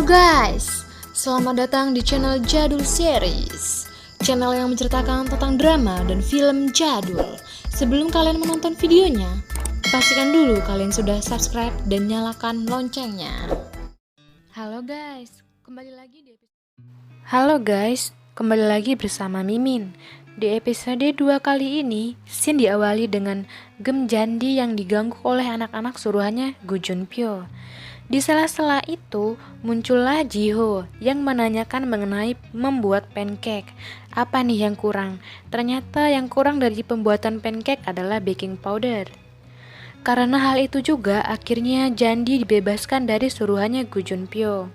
Halo guys, selamat datang di channel Jadul Series, channel yang menceritakan tentang drama dan film jadul. Sebelum kalian menonton videonya, pastikan dulu kalian sudah subscribe dan nyalakan loncengnya. Halo guys, kembali lagi bersama Mimin. Di episode 2 kali ini, scene diawali dengan Gem Jandi yang diganggu oleh anak-anak suruhannya Gu Junpyo. Di sela-sela itu, muncullah Jiho yang menanyakan mengenai membuat pancake. Apa nih yang kurang? Ternyata yang kurang dari pembuatan pancake adalah baking powder. Karena hal itu juga, akhirnya Jandi dibebaskan dari suruhannya Gu Junpyo.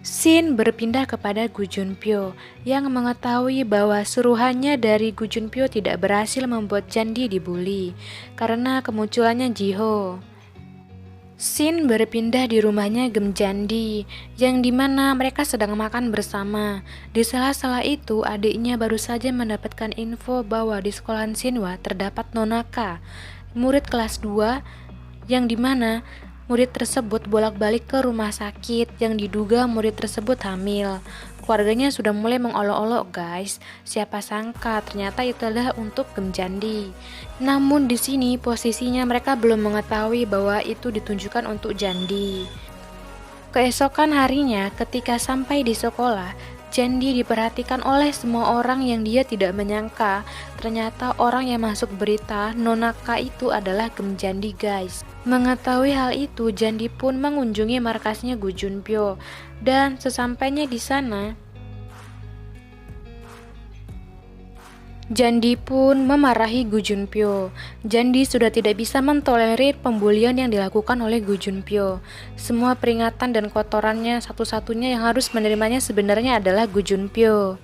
Shin berpindah kepada Gu Junpyo yang mengetahui bahwa suruhannya dari Gu Junpyo tidak berhasil membuat Jandi dibully karena kemunculannya Jiho. Shin berpindah di rumahnya Gem Jandi, yang dimana mereka sedang makan bersama. Di sela-sela itu, adiknya baru saja mendapatkan info bahwa di sekolahan Shinhwa terdapat Nonaka, murid kelas 2, yang dimana murid tersebut bolak-balik ke rumah sakit yang diduga murid tersebut hamil. Keluarganya sudah mulai mengolok-olok guys. Siapa sangka ternyata itu adalah untuk Gem Jandi. Namun di sini posisinya mereka belum mengetahui bahwa itu ditunjukkan untuk Jandi. Keesokan harinya ketika sampai di sekolah, Jandi diperhatikan oleh semua orang yang dia tidak menyangka. Ternyata orang yang masuk berita Nonaka itu adalah Gem Jandi guys. Mengetahui hal itu, Jandi pun mengunjungi markasnya Gu Junpyo. Dan sesampainya di sana, Jandi pun memarahi Gu Junpyo. Jandi sudah tidak bisa mentolerir pembulian yang dilakukan oleh Gu Junpyo. Semua peringatan dan kotorannya, satu-satunya yang harus menerimanya sebenarnya adalah Gu Junpyo.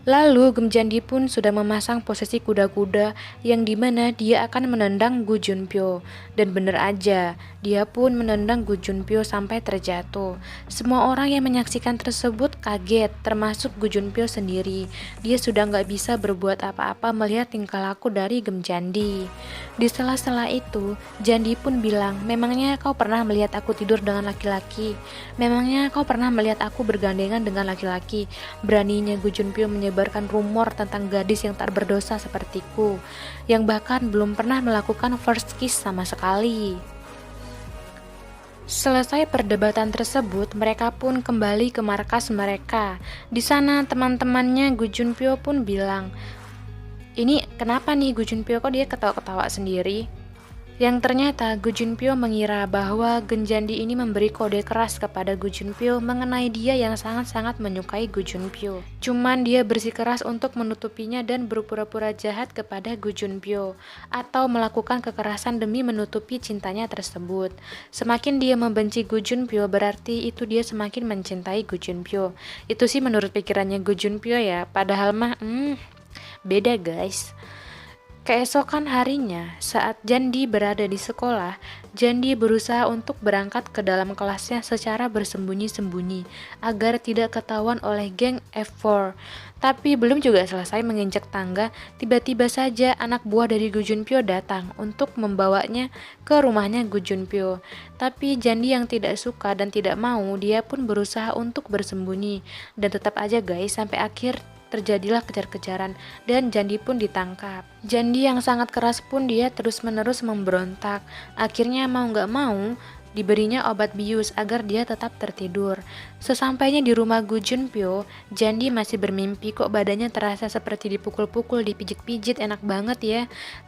Lalu Gem Jandi pun sudah memasang posisi kuda-kuda yang dimana dia akan menendang Gu Junpyo. Dan bener aja, dia pun menendang Gu Junpyo sampai terjatuh. Semua orang yang menyaksikan tersebut kaget, termasuk Gu Junpyo sendiri. Dia sudah gak bisa berbuat apa-apa melihat tingkah laku dari Gem Jandi. Di sela-sela itu, Jandi pun bilang, memangnya kau pernah melihat aku tidur dengan laki-laki? Memangnya kau pernah melihat aku bergandengan dengan laki-laki? Beraninya Gu Junpyo menyebarkan rumor tentang gadis yang tak berdosa sepertiku, yang bahkan belum pernah melakukan first kiss sama sekali. Selesai perdebatan tersebut, mereka pun kembali ke markas mereka. Di sana teman-temannya Gu Junpyo pun bilang, ini kenapa nih Gu Junpyo kok dia ketawa-ketawa sendiri? Yang ternyata Gu Junpyo mengira bahwa Gem Jandi ini memberi kode keras kepada Gu Junpyo mengenai dia yang sangat-sangat menyukai Gu Junpyo. Cuman dia bersikeras untuk menutupinya dan berpura-pura jahat kepada Gu Junpyo atau melakukan kekerasan demi menutupi cintanya tersebut. Semakin dia membenci Gu Junpyo berarti itu dia semakin mencintai Gu Junpyo. Itu sih menurut pikirannya Gu Junpyo ya, padahal mah beda guys. Keesokan harinya, saat Jandi berada di sekolah, Jandi berusaha untuk berangkat ke dalam kelasnya secara bersembunyi-sembunyi agar tidak ketahuan oleh geng F4. Tapi belum juga selesai menginjak tangga, tiba-tiba saja anak buah dari Gu Junpyo datang untuk membawanya ke rumahnya Gu Junpyo. Tapi Jandi yang tidak suka dan tidak mau, dia pun berusaha untuk bersembunyi. Dan tetap aja guys, sampai akhir terjadilah kejar-kejaran dan Jandi pun ditangkap. Jandi yang sangat keras pun dia terus-menerus memberontak. Akhirnya mau gak mau diberinya obat bius agar dia tetap tertidur. Sesampainya di rumah Gu Junpyo, Jandi masih bermimpi kok badannya terasa seperti dipukul-pukul, dipijit-pijit, enak banget ya.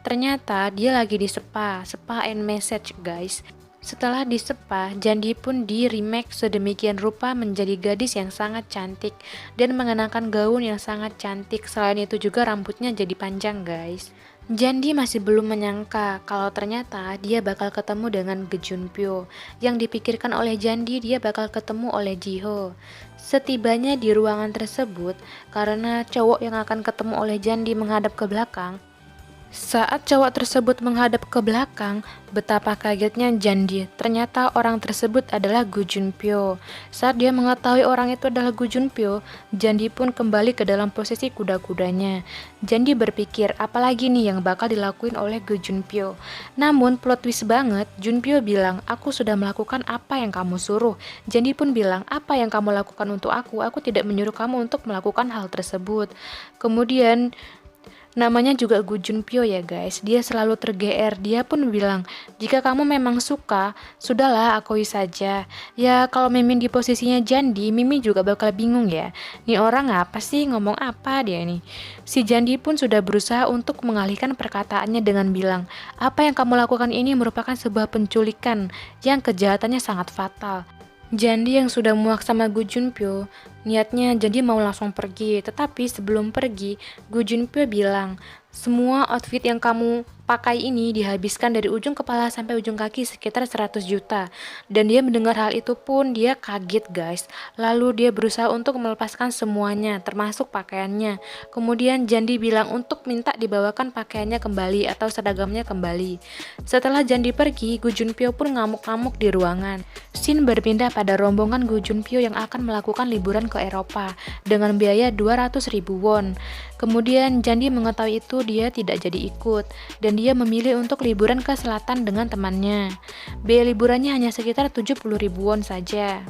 Ternyata dia lagi di spa and massage guys. Setelah disepa, Jandi pun di-remake sedemikian rupa menjadi gadis yang sangat cantik dan mengenakan gaun yang sangat cantik. Selain itu juga rambutnya jadi panjang guys. Jandi masih belum menyangka kalau ternyata dia bakal ketemu dengan Gu Junpyo. Yang dipikirkan oleh Jandi, dia bakal ketemu oleh Jiho. Setibanya di ruangan tersebut, karena cowok yang akan ketemu oleh Jandi menghadap ke belakang, Saat cowok tersebut menghadap ke belakang, betapa kagetnya Jandi. Ternyata orang tersebut adalah Gu Junpyo. Saat dia mengetahui orang itu adalah Gu Junpyo, Jandi pun kembali ke dalam posisi kuda-kudanya. Jandi berpikir, apalagi nih yang bakal dilakuin oleh Gu Junpyo. Namun plot twist banget, Junpyo bilang, aku sudah melakukan apa yang kamu suruh. Jandi pun bilang, apa yang kamu lakukan untuk aku? Aku tidak menyuruh kamu untuk melakukan hal tersebut. Kemudian namanya juga Gu Junpyo ya guys, dia selalu tergeer. Dia pun bilang, jika kamu memang suka, sudahlah akui saja. Ya kalau Mimin di posisinya Jandi, Mimi juga bakal bingung ya. Nih orang apa sih, ngomong apa dia nih. Si Jandi pun sudah berusaha untuk mengalihkan perkataannya dengan bilang, apa yang kamu lakukan ini merupakan sebuah penculikan yang kejahatannya sangat fatal. Jandi yang sudah muak sama Gu Junpyo, niatnya Jandi mau langsung pergi. Tetapi sebelum pergi, Gu Junpyo bilang, semua outfit yang kamu pakai ini dihabiskan dari ujung kepala sampai ujung kaki sekitar 100 juta. Dan dia mendengar hal itu pun dia kaget guys. Lalu dia berusaha untuk melepaskan semuanya, termasuk pakaiannya. Kemudian Jandi bilang untuk minta dibawakan pakaiannya kembali atau seragamnya kembali. Setelah Jandi pergi, Gu Junpyo pun ngamuk-ngamuk di ruangan. Scene berpindah pada rombongan Gu Junpyo yang akan melakukan liburan ke Eropa dengan biaya 200.000 won. Kemudian Jandi mengetahui itu dia tidak jadi ikut dan dia memilih untuk liburan ke selatan dengan temannya. Biaya liburannya hanya sekitar 70.000 won saja.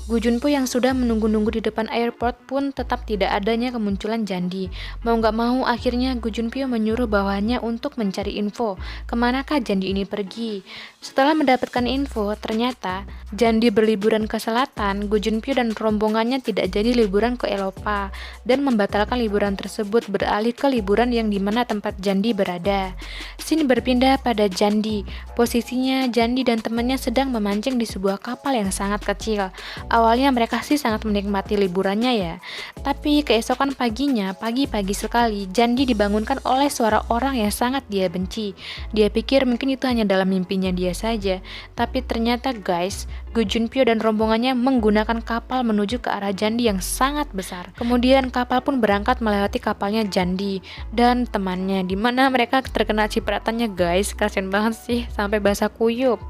Gu Junpyo yang sudah menunggu-nunggu di depan airport pun tetap tidak adanya kemunculan Jandi. Mau gak mau akhirnya Gu Junpyo menyuruh bawahannya untuk mencari info kemanakah Jandi ini pergi. Setelah mendapatkan info, ternyata Jandi berliburan ke selatan. Gu Junpyo dan rombongannya tidak jadi liburan ke Eropa dan membatalkan liburan tersebut beralih ke liburan yang dimana tempat Jandi berada. Scene berpindah pada Jandi. Posisinya Jandi dan temannya sedang memancing di sebuah kapal yang sangat kecil. Awalnya mereka sih sangat menikmati liburannya ya. Tapi keesokan paginya, pagi-pagi sekali, Jandi dibangunkan oleh suara orang yang sangat dia benci. Dia pikir mungkin itu hanya dalam mimpinya dia saja. Tapi ternyata guys, Gu Junpyo dan rombongannya menggunakan kapal menuju ke arah Jandi yang sangat besar. Kemudian kapal pun berangkat melewati kapalnya Jandi dan temannya, dimana mereka terkena cipratannya guys. Kasian banget sih, sampai basah kuyup.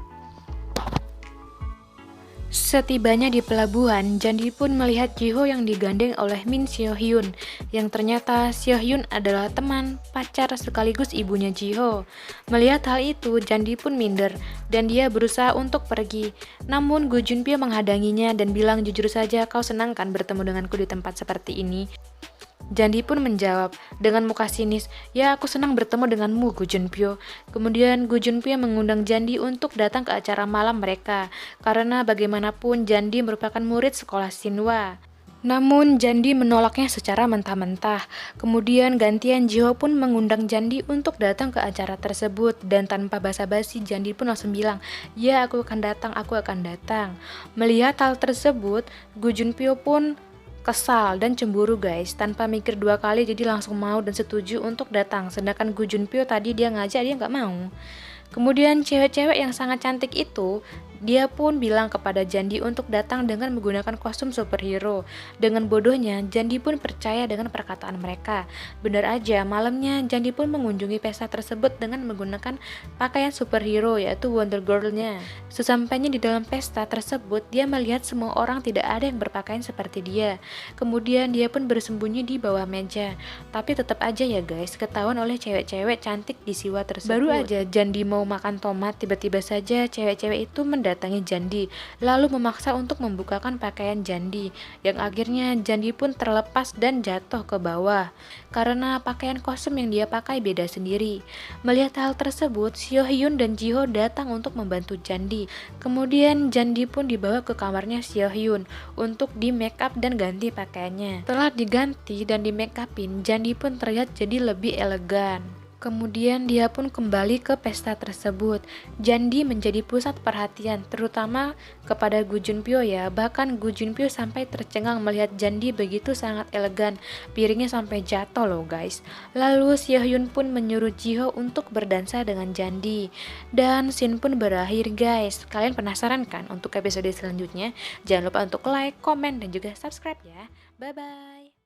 Setibanya di pelabuhan, Jandi pun melihat Jiho yang digandeng oleh Min Seo Hyun, yang ternyata Seo Hyun adalah teman, pacar sekaligus ibunya Jiho. Melihat hal itu, Jandi pun minder dan dia berusaha untuk pergi. Namun Gu Junpyo menghadanginya dan bilang, jujur saja kau senang kan bertemu denganku di tempat seperti ini? Jandi pun menjawab dengan muka sinis, ya aku senang bertemu denganmu Gu Junpyo. Kemudian Gu Junpyo mengundang Jandi untuk datang ke acara malam mereka, karena bagaimanapun Jandi merupakan murid sekolah Shinhwa. Namun Jandi menolaknya secara mentah-mentah. Kemudian gantian Jiho pun mengundang Jandi untuk datang ke acara tersebut. Dan tanpa basa-basi Jandi pun langsung bilang, ya aku akan datang, aku akan datang. Melihat hal tersebut, Gu Junpyo pun kesal dan cemburu guys, tanpa mikir dua kali jadi langsung mau dan setuju untuk datang. Sedangkan Gu Junpyo tadi dia ngajak dia nggak mau. Kemudian cewek-cewek yang sangat cantik itu, dia pun bilang kepada Jandi untuk datang dengan menggunakan kostum superhero. Dengan bodohnya, Jandi pun percaya dengan perkataan mereka. Benar aja, malamnya Jandi pun mengunjungi pesta tersebut dengan menggunakan pakaian superhero yaitu Wonder Girl-nya. Sesampainya di dalam pesta tersebut, dia melihat semua orang tidak ada yang berpakaian seperti dia. Kemudian dia pun bersembunyi di bawah meja. Tapi tetap aja ya guys, ketahuan oleh cewek-cewek cantik di Siwa tersebut. Baru aja Jandi mau makan tomat, tiba-tiba saja cewek-cewek itu mendatangi Jandi, lalu memaksa untuk membukakan pakaian Jandi, yang akhirnya Jandi pun terlepas dan jatuh ke bawah, karena pakaian kostum yang dia pakai beda sendiri. Melihat hal tersebut, Seo Hyun dan Jiho datang untuk membantu Jandi. Kemudian Jandi pun dibawa ke kamarnya Seo Hyun untuk di make up dan ganti pakaiannya. Setelah diganti dan di make upin, Jandi pun terlihat jadi lebih elegan. Kemudian dia pun kembali ke pesta tersebut. Jandi menjadi pusat perhatian, terutama kepada Gu Junpyo ya. Bahkan Gu Junpyo sampai tercengang melihat Jandi begitu sangat elegan. Piringnya sampai jatuh loh guys. Lalu Seo Hyun pun menyuruh Jiho untuk berdansa dengan Jandi. Dan scene pun berakhir guys. Kalian penasaran kan untuk episode selanjutnya? Jangan lupa untuk like, komen, dan juga subscribe ya. Bye bye.